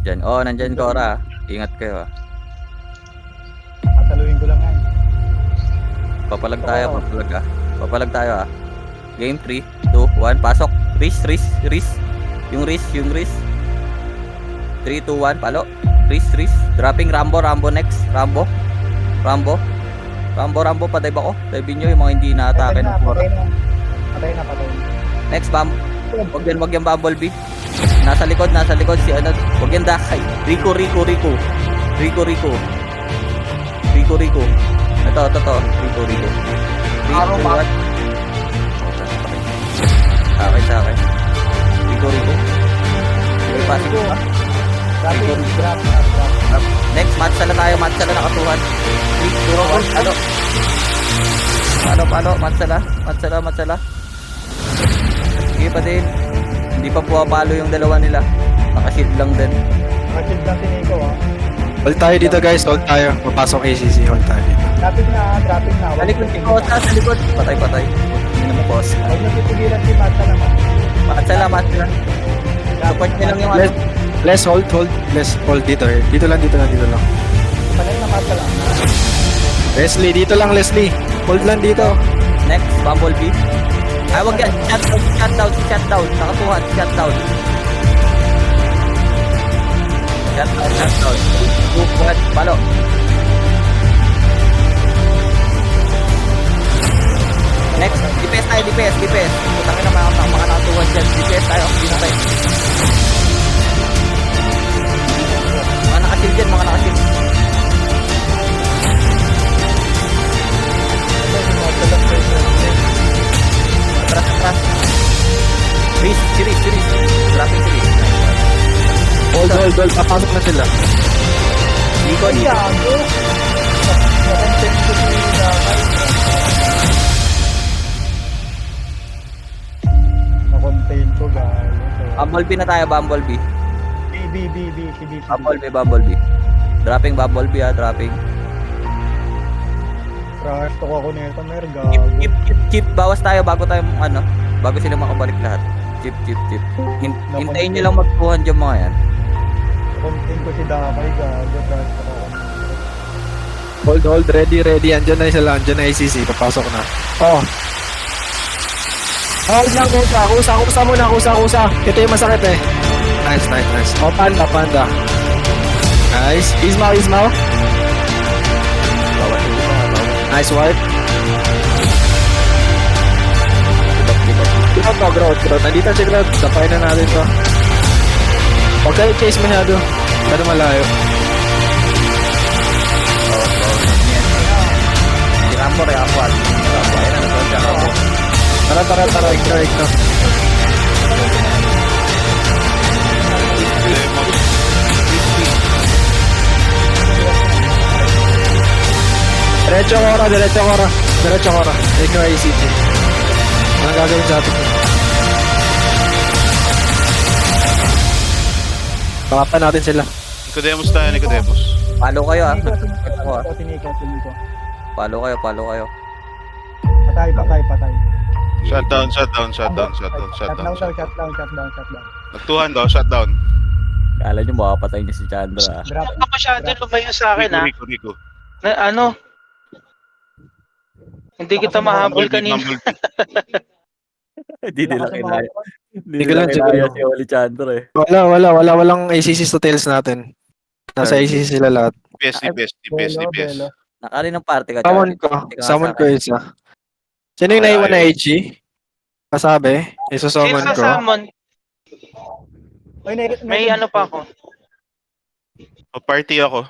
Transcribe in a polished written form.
Diyan. Oh, nandyan Cora. Ingat kayo. Tataluin ko lang yan. Papalag tayo, papalag. Papalag tayo. Game 3, 2, 1, pasok. Risk. Yung risk. 3, 2, 1, palo. Risk. Dropping Rambo next. Rambo, pa-dive ako. Dive nyo yung mga hindi na-atake ng Cora. Patay na. Next, wag yan Bumblebee. Nasa likod si ano. Wag yan Dakay. Rico. Ito. Rico. Sa akin. Rico. Okay, pass ko. Drop. Next, match na tayo. Nakatuhan. 3, 2, 1, palo. Match na. Sige pa din. Hindi pa pumapalo yung dalawa nila. Nakashield lang din. Nakashield lang si Nico Hold tayo dito guys, hold tayo. Papasok ACC, hold tayo dito. Dropping na. Sa likod. Patay. Hindi naman boss. Huwag na pipigilan si Matsa naman. Match na. Support nyo lang yung ano. Let's hold. Let's hold dito. Dito lang. Palit na Matsa lang. Leslie, dito lang Leslie. Hold lang dito. Next, Bumblebee. Ay, wag yan. Shutdown. Nakatuhan, shutdown. Shutdown. 2, 1, palo. Next, DPS tayo, DPS. Putangin na mga nakatuhan dyan. DPS tayo, hindi na tayo. Mga nakasil dyan. Atras. Series. Dropping series. Hold. Papasok na sila. Nico. Gago. Nakontent ko si Dakay. Nakontent ko, gago. Bumblebee na tayo, Bumblebee. B. Bumblebee. Dropping Bumblebee dropping. Crash to ako nito, mer, gago. Chip. Bawas tayo bago sila makabalik lahat. Chip. Hintayin nyo lang magpuhan dyan mga yan. Content ko si Dakay, gago. Crash to ako. Hold, ready. Andyan na sila, andyan na ACC. Papasok na. Oh. Hold lang, kusa. Ito yung masakit eh. Nice. Oh, panda. Nice. Ismail. Nice wipe. Growth. Nandito si Growth. Sapay na natin to. Huwag kayo chase masyado. Pero malayo. Si Rambo, Rambo. Ayun na, nagkaroon siya Rambo. Tara. Ignore. Diretso Cora. Ignore ACG. Anong gagawin sa atin? Pangapan natin sila. Nicodemus. Palo kayo Si Nico. Palo kayo. Patay. Shutdown. Shutdown. Nagtuhan daw, shutdown. Kala nyo makapatay niya si Chandra. Drop. Huwag ka masyado lumayo sa akin, ha? Rico. Na, ano? Hindi kita mahabol kanina. Hindi nila kinaya. Hindi Hindi ko nila lang kinaya siguro. si Oli Chandra eh. Walang ACC sa tails natin. Nasa ACC sila lahat. DPS. Belo. Nakari ng party ka, Summon ko isa. Sino yung naiwan na HG? Kasabi? Sino Isusummon sa ko. summon? Oy, May ano pa ako. Party ako.